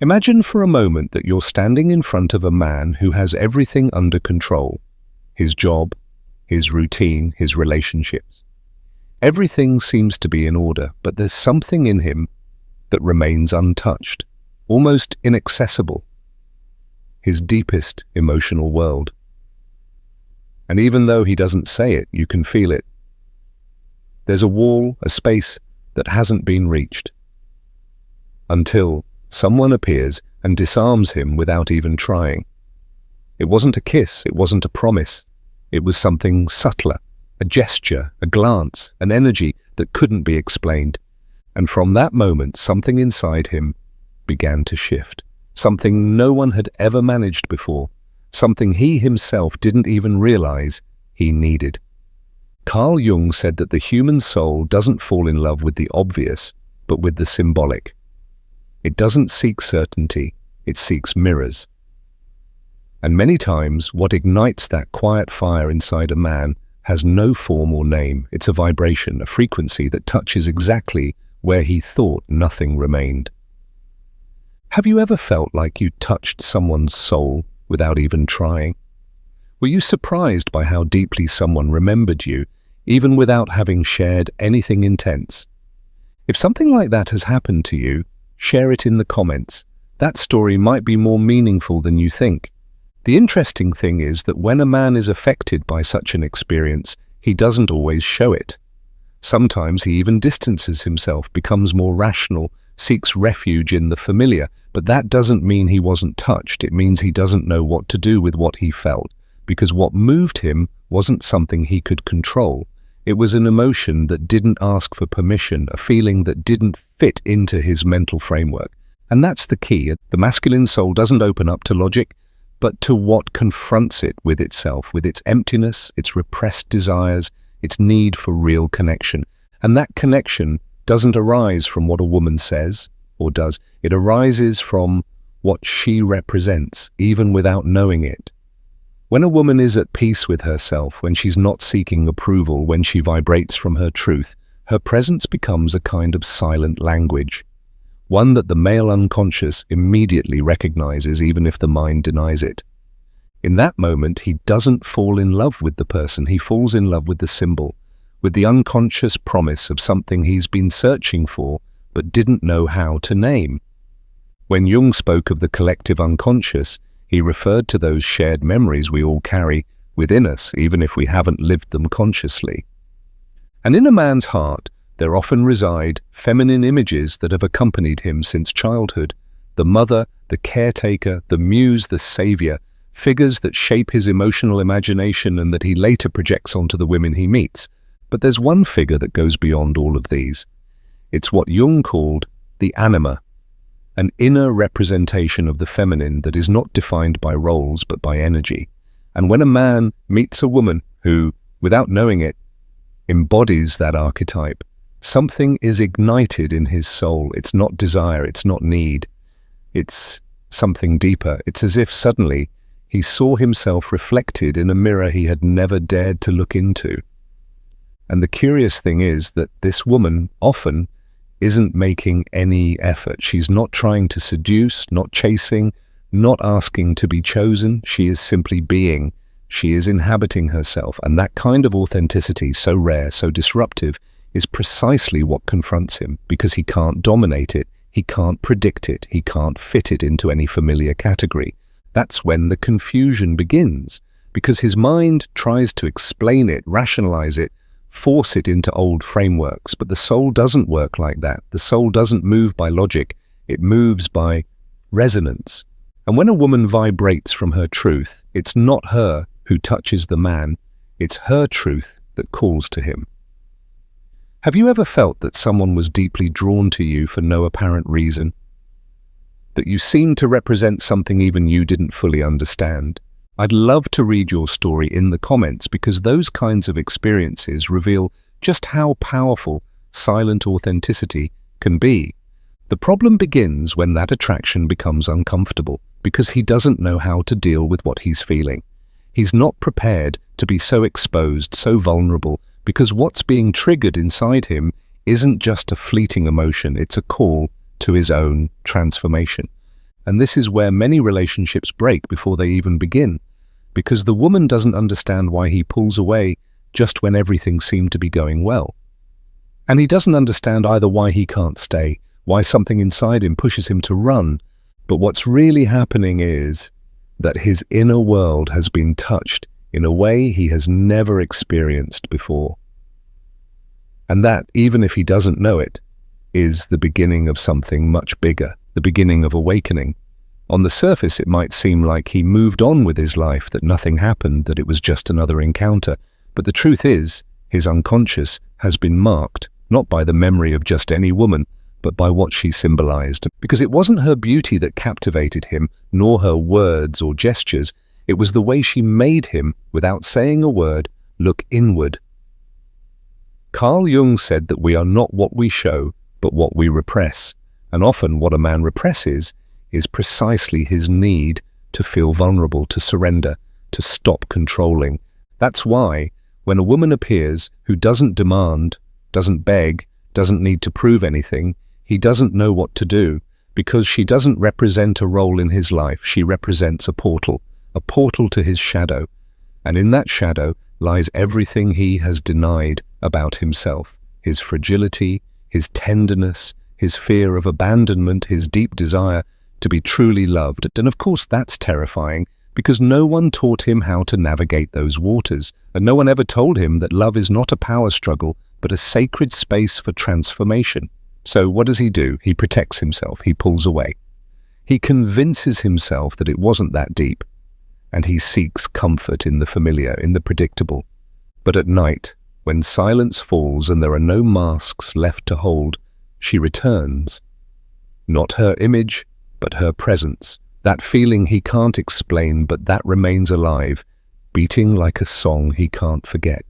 Imagine for a moment that you're standing in front of a man who has everything under control. His job, his routine, his relationships. Everything seems to be in order, but there's something in him that remains untouched, almost inaccessible. His deepest emotional world. And even though he doesn't say it, you can feel it. There's a wall, a space that hasn't been reached. Until someone appears and disarms him without even trying. It wasn't a kiss, it wasn't a promise. It was something subtler, a gesture, a glance, an energy that couldn't be explained. And from that moment, something inside him began to shift. Something no one had ever managed before. Something he himself didn't even realize he needed. Carl Jung said that the human soul doesn't fall in love with the obvious, but with the symbolic. It doesn't seek certainty, it seeks mirrors. And many times, what ignites that quiet fire inside a man has no form or name. It's a vibration, a frequency that touches exactly where he thought nothing remained. Have you ever felt like you touched someone's soul without even trying? Were you surprised by how deeply someone remembered you, even without having shared anything intense? If something like that has happened to you, share it in the comments. That story might be more meaningful than you think. The interesting thing is that when a man is affected by such an experience, he doesn't always show it. Sometimes he even distances himself, becomes more rational, seeks refuge in the familiar, but that doesn't mean he wasn't touched. It means he doesn't know what to do with what he felt, because what moved him wasn't something he could control. It was an emotion that didn't ask for permission, a feeling that didn't fit into his mental framework. And that's the key. The masculine soul doesn't open up to logic, but to what confronts it with itself, with its emptiness, its repressed desires, its need for real connection. And that connection doesn't arise from what a woman says or does. It arises from what she represents, even without knowing it. When a woman is at peace with herself, when she's not seeking approval, when she vibrates from her truth, her presence becomes a kind of silent language, one that the male unconscious immediately recognizes even if the mind denies it. In that moment, he doesn't fall in love with the person, he falls in love with the symbol, with the unconscious promise of something he's been searching for but didn't know how to name. When Jung spoke of the collective unconscious, he referred to those shared memories we all carry within us, even if we haven't lived them consciously. And in a man's heart, there often reside feminine images that have accompanied him since childhood. The mother, the caretaker, the muse, the savior, figures that shape his emotional imagination and that he later projects onto the women he meets. But there's one figure that goes beyond all of these. It's what Jung called the anima, an inner representation of the feminine that is not defined by roles but by energy. And when a man meets a woman who, without knowing it, embodies that archetype, something is ignited in his soul. It's not desire, it's not need, it's something deeper. It's as if suddenly he saw himself reflected in a mirror he had never dared to look into. And the curious thing is that this woman often isn't making any effort. She's not trying to seduce, not chasing, not asking to be chosen. She is simply being. She is inhabiting herself. And that kind of authenticity, so rare, so disruptive, is precisely what confronts him, because he can't dominate it, he can't predict it, he can't fit it into any familiar category. That's when the confusion begins, because his mind tries to explain it, rationalize it, force it into old frameworks. But the soul doesn't work like that. The soul doesn't move by logic, it moves by resonance. And when a woman vibrates from her truth, it's not her who touches the man, it's her truth that calls to him. Have you ever felt that someone was deeply drawn to you for no apparent reason? That you seemed to represent something even you didn't fully understand? I'd love to read your story in the comments, because those kinds of experiences reveal just how powerful silent authenticity can be. The problem begins when that attraction becomes uncomfortable, because he doesn't know how to deal with what he's feeling. He's not prepared to be so exposed, so vulnerable, because what's being triggered inside him isn't just a fleeting emotion, it's a call to his own transformation. And this is where many relationships break before they even begin, because the woman doesn't understand why he pulls away just when everything seemed to be going well. And he doesn't understand either why he can't stay, why something inside him pushes him to run. But what's really happening is that his inner world has been touched in a way he has never experienced before. And that, even if he doesn't know it, is the beginning of something much bigger, the beginning of awakening. On the surface, it might seem like he moved on with his life, that nothing happened, that it was just another encounter. But the truth is, his unconscious has been marked, not by the memory of just any woman, but by what she symbolized. Because it wasn't her beauty that captivated him, nor her words or gestures. It was the way she made him, without saying a word, look inward. Carl Jung said that we are not what we show, but what we repress. And often what a man represses is precisely his need to feel vulnerable, to surrender, to stop controlling. That's why, when a woman appears who doesn't demand, doesn't beg, doesn't need to prove anything, he doesn't know what to do, because she doesn't represent a role in his life. She represents a portal to his shadow. And in that shadow lies everything he has denied about himself, his fragility, his tenderness, his fear of abandonment, his deep desire to be truly loved. And of course that's terrifying, because no one taught him how to navigate those waters, and no one ever told him that love is not a power struggle, but a sacred space for transformation. So what does he do? He protects himself, he pulls away. He convinces himself that it wasn't that deep, and he seeks comfort in the familiar, in the predictable. But at night, when silence falls and there are no masks left to hold, she returns. Not her image, but her presence. That feeling he can't explain, but that remains alive, beating like a song he can't forget.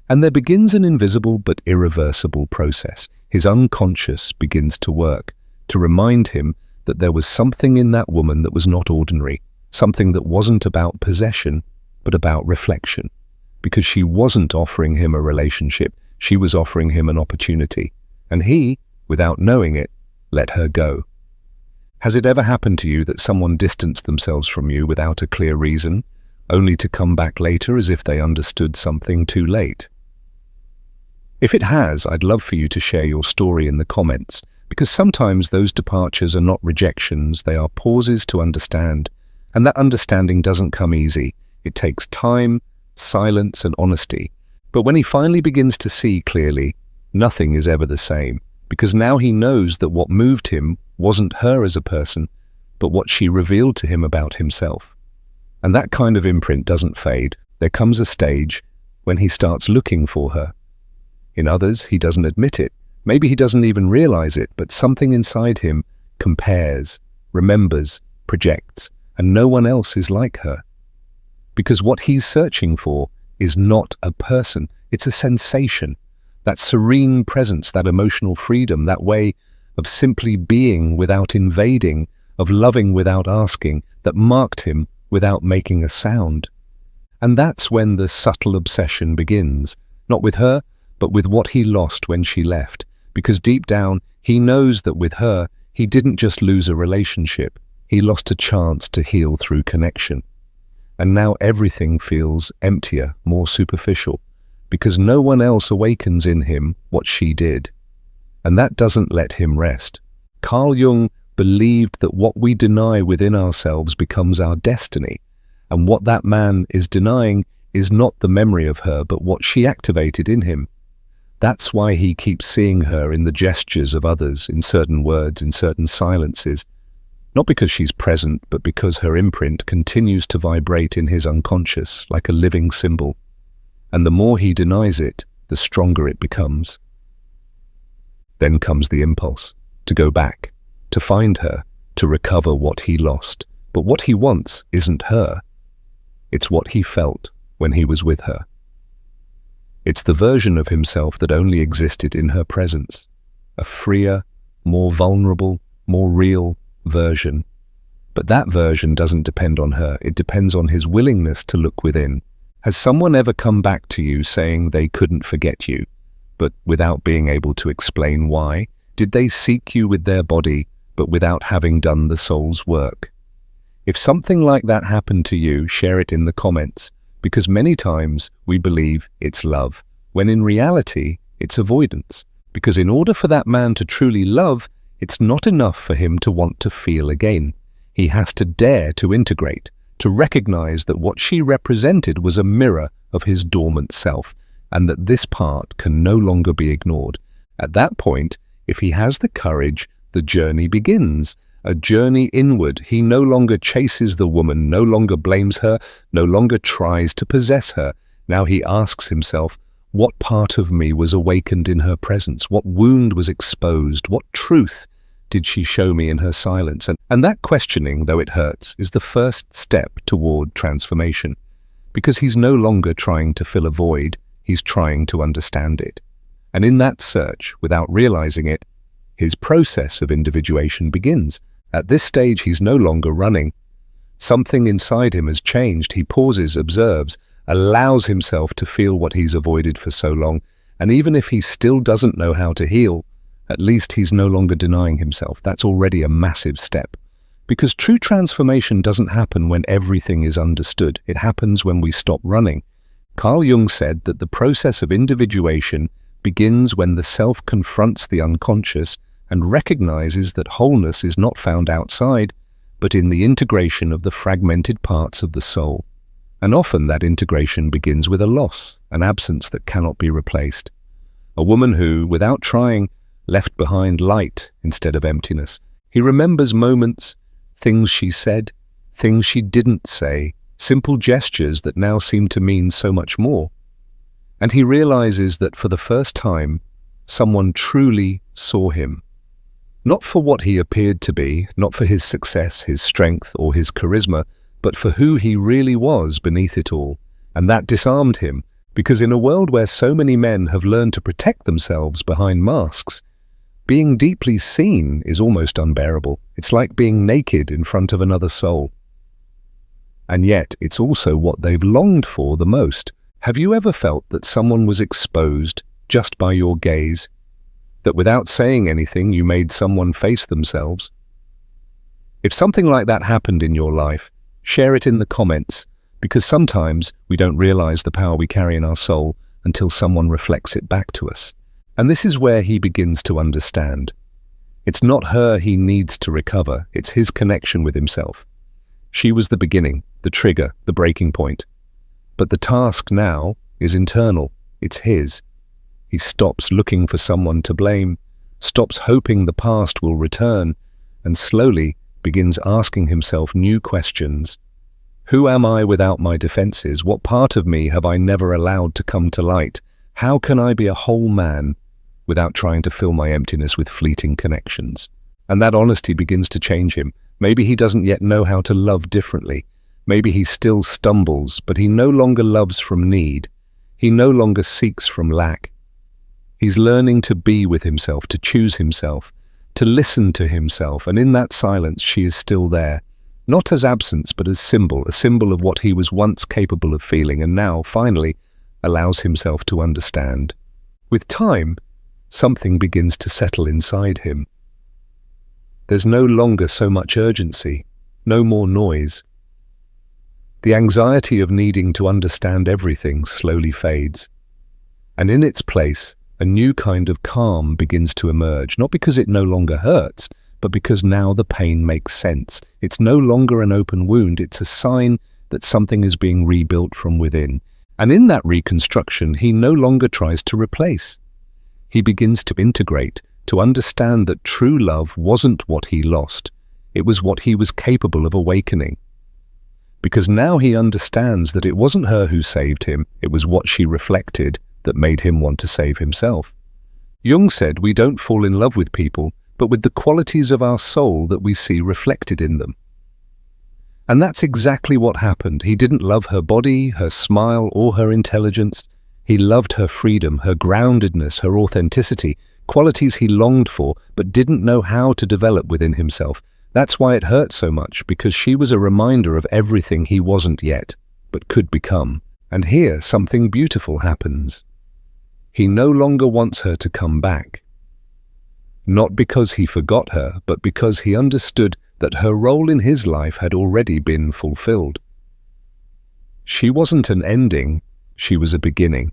And there begins an invisible but irreversible process. His unconscious begins to work, to remind him that there was something in that woman that was not ordinary, something that wasn't about possession, but about reflection. Because she wasn't offering him a relationship, she was offering him an opportunity. And he, without knowing it, let her go. Has it ever happened to you that someone distanced themselves from you without a clear reason, only to come back later as if they understood something too late? If it has, I'd love for you to share your story in the comments, because sometimes those departures are not rejections, they are pauses to understand. And that understanding doesn't come easy. It takes time, silence, and honesty. But when he finally begins to see clearly, nothing is ever the same, because now he knows that what moved him wasn't her as a person, but what she revealed to him about himself. And that kind of imprint doesn't fade. There comes a stage when he starts looking for her. In others, he doesn't admit it. Maybe he doesn't even realize it, but something inside him compares, remembers, projects, and no one else is like her. Because what he's searching for is not a person, it's a sensation. That serene presence, that emotional freedom, that way of simply being without invading, of loving without asking, that marked him without making a sound. And that's when the subtle obsession begins, not with her, but with what he lost when she left. Because deep down, he knows that with her, he didn't just lose a relationship, he lost a chance to heal through connection. And now everything feels emptier, more superficial, because no one else awakens in him what she did. And that doesn't let him rest. Carl Jung believed that what we deny within ourselves becomes our destiny, and what that man is denying is not the memory of her, but what she activated in him. That's why he keeps seeing her in the gestures of others, in certain words, in certain silences, not because she's present, but because her imprint continues to vibrate in his unconscious like a living symbol. And the more he denies it, the stronger it becomes. Then comes the impulse, to go back, to find her, to recover what he lost. But what he wants isn't her. It's what he felt when he was with her. It's the version of himself that only existed in her presence. A freer, more vulnerable, more real version. But that version doesn't depend on her. It depends on his willingness to look within. Has someone ever come back to you saying they couldn't forget you, but without being able to explain why? Did they seek you with their body, but without having done the soul's work. If something like that happened to you, share it in the comments, because many times we believe it's love, when in reality it's avoidance. Because in order for that man to truly love, it's not enough for him to want to feel again. He has to dare to integrate, to recognize that what she represented was a mirror of his dormant self, and that this part can no longer be ignored. At that point, if he has the courage, the journey begins. A journey inward. He no longer chases the woman, no longer blames her, no longer tries to possess her. Now he asks himself, what part of me was awakened in her presence? What wound was exposed? What truth did she show me in her silence? And that questioning, though it hurts, is the first step toward transformation. Because he's no longer trying to fill a void, he's trying to understand it. And in that search, without realizing it, his process of individuation begins. At this stage, he's no longer running. Something inside him has changed. He pauses, observes, allows himself to feel what he's avoided for so long. And even if he still doesn't know how to heal, at least he's no longer denying himself. That's already a massive step. Because true transformation doesn't happen when everything is understood. It happens when we stop running. Carl Jung said that the process of individuation begins when the self confronts the unconscious and recognizes that wholeness is not found outside, but in the integration of the fragmented parts of the soul. And often that integration begins with a loss, an absence that cannot be replaced. A woman who, without trying, left behind light instead of emptiness. He remembers moments, things she said, things she didn't say, simple gestures that now seem to mean so much more. And he realizes that for the first time, someone truly saw him. Not for what he appeared to be, not for his success, his strength, or his charisma, but for who he really was beneath it all. And that disarmed him, because in a world where so many men have learned to protect themselves behind masks, being deeply seen is almost unbearable. It's like being naked in front of another soul. And yet, it's also what they've longed for the most. Have you ever felt that someone was exposed just by your gaze? That without saying anything, you made someone face themselves? If something like that happened in your life, share it in the comments, because sometimes we don't realize the power we carry in our soul until someone reflects it back to us. And this is where he begins to understand. It's not her he needs to recover, it's his connection with himself. She was the beginning, the trigger, the breaking point. But the task now is internal, it's his. He stops looking for someone to blame, stops hoping the past will return, and slowly begins asking himself new questions. Who am I without my defenses? What part of me have I never allowed to come to light? How can I be a whole man without trying to fill my emptiness with fleeting connections? And that honesty begins to change him. Maybe he doesn't yet know how to love differently. Maybe he still stumbles, but he no longer loves from need. He no longer seeks from lack. He's learning to be with himself, to choose himself, to listen to himself, and in that silence she is still there. Not as absence, but as symbol, a symbol of what he was once capable of feeling and now, finally, allows himself to understand. With time, something begins to settle inside him. There's no longer so much urgency, no more noise. The anxiety of needing to understand everything slowly fades, and in its place, a new kind of calm begins to emerge, not because it no longer hurts, but because now the pain makes sense. It's no longer an open wound, it's a sign that something is being rebuilt from within. And in that reconstruction, he no longer tries to replace. He begins to integrate, to understand that true love wasn't what he lost, it was what he was capable of awakening. Because now he understands that it wasn't her who saved him, it was what she reflected that made him want to save himself. Jung said we don't fall in love with people, but with the qualities of our soul that we see reflected in them. And that's exactly what happened. He didn't love her body, her smile, or her intelligence. He loved her freedom, her groundedness, her authenticity, qualities he longed for, but didn't know how to develop within himself. That's why it hurt so much, because she was a reminder of everything he wasn't yet, but could become. And here something beautiful happens. He no longer wants her to come back. Not because he forgot her, but because he understood that her role in his life had already been fulfilled. She wasn't an ending, she was a beginning.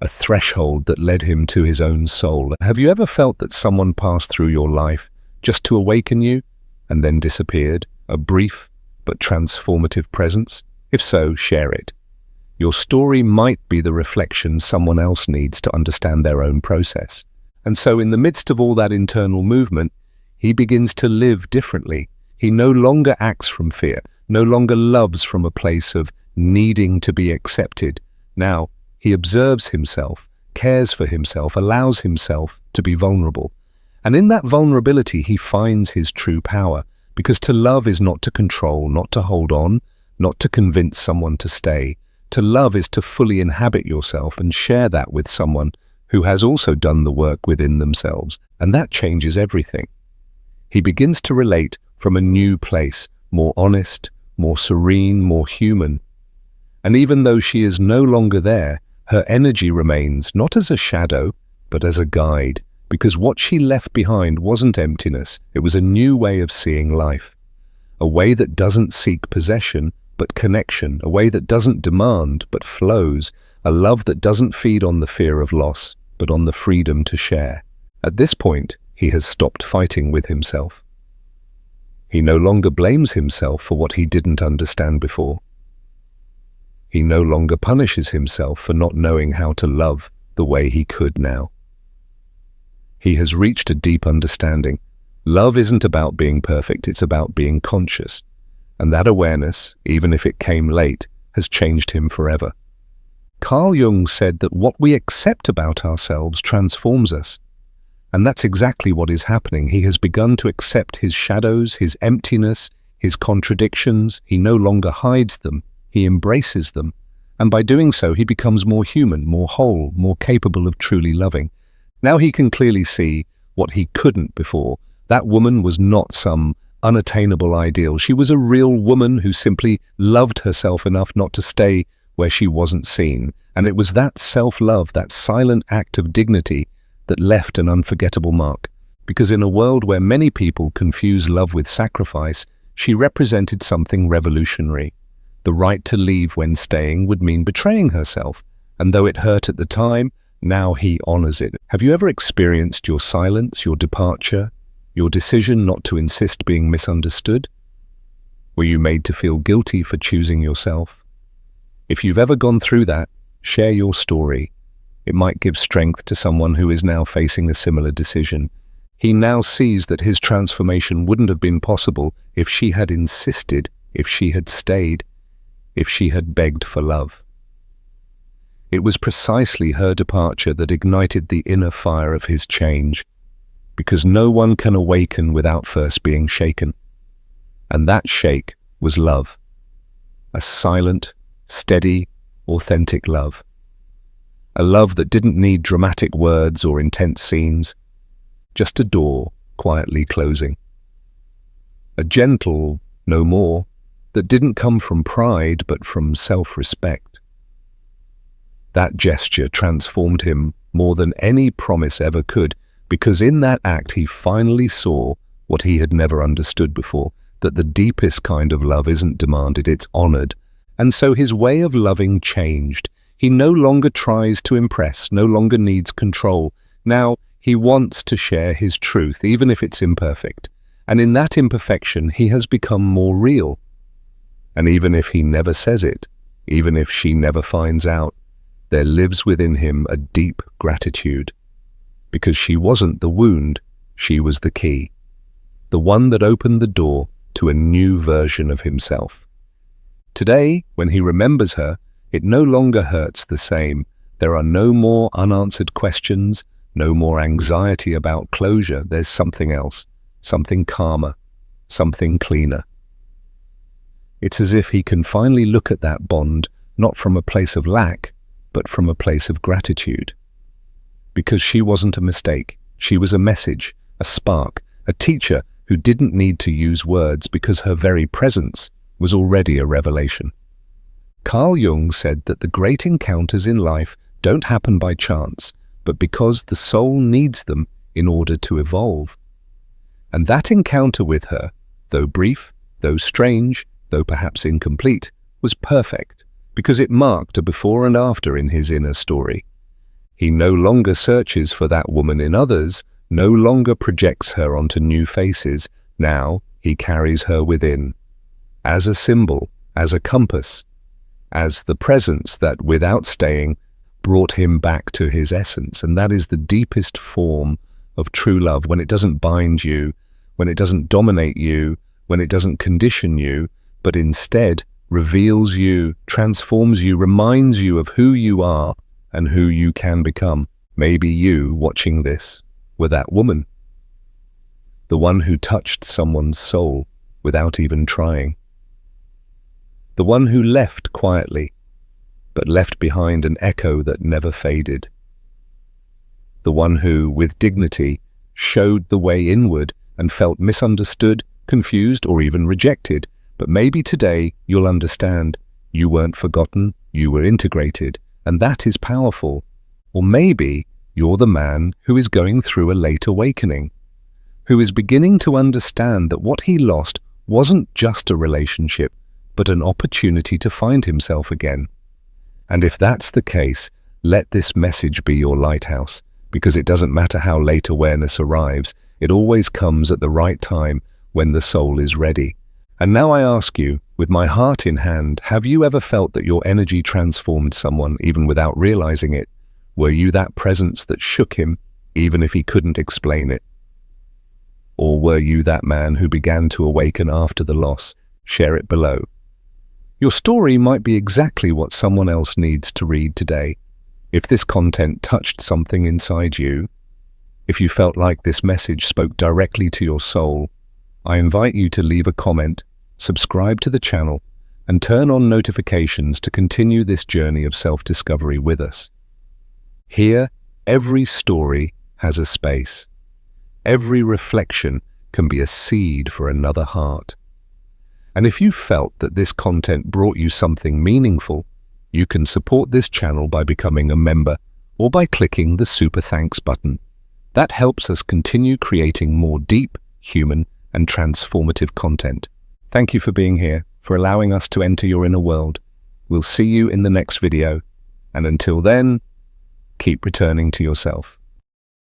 A threshold that led him to his own soul. Have you ever felt that someone passed through your life just to awaken you and then disappeared? A brief but transformative presence? If so, share it. Your story might be the reflection someone else needs to understand their own process. And so in the midst of all that internal movement, he begins to live differently. He no longer acts from fear, no longer loves from a place of needing to be accepted. Now, he observes himself, cares for himself, allows himself to be vulnerable. And in that vulnerability, he finds his true power, because to love is not to control, not to hold on, not to convince someone to stay. To love is to fully inhabit yourself and share that with someone who has also done the work within themselves. And that changes everything. He begins to relate from a new place, more honest, more serene, more human. And even though she is no longer there, her energy remains not as a shadow, but as a guide, because what she left behind wasn't emptiness, it was a new way of seeing life. A way that doesn't seek possession, but connection, a way that doesn't demand, but flows, a love that doesn't feed on the fear of loss, but on the freedom to share. At this point, he has stopped fighting with himself. He no longer blames himself for what he didn't understand before. He no longer punishes himself for not knowing how to love the way he could now. He has reached a deep understanding. Love isn't about being perfect, it's about being conscious. And that awareness, even if it came late, has changed him forever. Carl Jung said that what we accept about ourselves transforms us. And that's exactly what is happening. He has begun to accept his shadows, his emptiness, his contradictions. He no longer hides them, he embraces them. And by doing so, he becomes more human, more whole, more capable of truly loving. Now he can clearly see what he couldn't before. That woman was not some unattainable ideal. She was a real woman who simply loved herself enough not to stay where she wasn't seen. And it was that self-love, that silent act of dignity, that left an unforgettable mark. Because in a world where many people confuse love with sacrifice, she represented something revolutionary. The right to leave when staying would mean betraying herself. And though it hurt at the time, now he honors it. Have you ever experienced your silence, your departure, your decision not to insist being misunderstood? Were you made to feel guilty for choosing yourself? If you've ever gone through that, share your story. It might give strength to someone who is now facing a similar decision. He now sees that his transformation wouldn't have been possible if she had insisted, if she had stayed, if she had begged for love. It was precisely her departure that ignited the inner fire of his change, because no one can awaken without first being shaken. And that shake was love. A silent, steady, authentic love. A love that didn't need dramatic words or intense scenes, just a door quietly closing. A gentle, no more, that didn't come from pride but from self-respect. That gesture transformed him more than any promise ever could, because in that act he finally saw what he had never understood before, that the deepest kind of love isn't demanded, it's honored. And so his way of loving changed. He no longer tries to impress, no longer needs control. Now he wants to share his truth, even if it's imperfect. And in that imperfection, he has become more real. And even if he never says it, even if she never finds out, there lives within him a deep gratitude. Because she wasn't the wound, she was the key. The one that opened the door to a new version of himself. Today, when he remembers her, it no longer hurts the same. There are no more unanswered questions, no more anxiety about closure. There's something else, something calmer, something cleaner. It's as if he can finally look at that bond, not from a place of lack, but from a place of gratitude. Because she wasn't a mistake. She was a message, a spark, a teacher who didn't need to use words because her very presence was already a revelation. Carl Jung said that the great encounters in life don't happen by chance, but because the soul needs them in order to evolve. And that encounter with her, though brief, though strange, though perhaps incomplete, was perfect, because it marked a before and after in his inner story. He no longer searches for that woman in others, no longer projects her onto new faces. Now he carries her within, as a symbol, as a compass, as the presence that, without staying, brought him back to his essence. And that is the deepest form of true love, when it doesn't bind you, when it doesn't dominate you, when it doesn't condition you, but instead reveals you, transforms you, reminds you of who you are and who you can become. Maybe you, watching this, were that woman, the one who touched someone's soul without even trying, the one who left quietly, but left behind an echo that never faded, the one who, with dignity, showed the way inward and felt misunderstood, confused, or even rejected. But maybe today you'll understand you weren't forgotten, you were integrated, and that is powerful. Or maybe you're the man who is going through a late awakening, who is beginning to understand that what he lost wasn't just a relationship, but an opportunity to find himself again. And if that's the case, let this message be your lighthouse, because it doesn't matter how late awareness arrives, it always comes at the right time when the soul is ready. And now I ask you, with my heart in hand, have you ever felt that your energy transformed someone even without realizing it? Were you that presence that shook him, even if he couldn't explain it? Or were you that man who began to awaken after the loss? Share it below. Your story might be exactly what someone else needs to read today. If this content touched something inside you, if you felt like this message spoke directly to your soul, I invite you to leave a comment, subscribe to the channel, and turn on notifications to continue this journey of self-discovery with us. Here, every story has a space. Every reflection can be a seed for another heart. And if you felt that this content brought you something meaningful, you can support this channel by becoming a member or by clicking the Super Thanks button. That helps us continue creating more deep, human, and transformative content. Thank you for being here, for allowing us to enter your inner world. We'll see you in the next video, and until then, keep returning to yourself.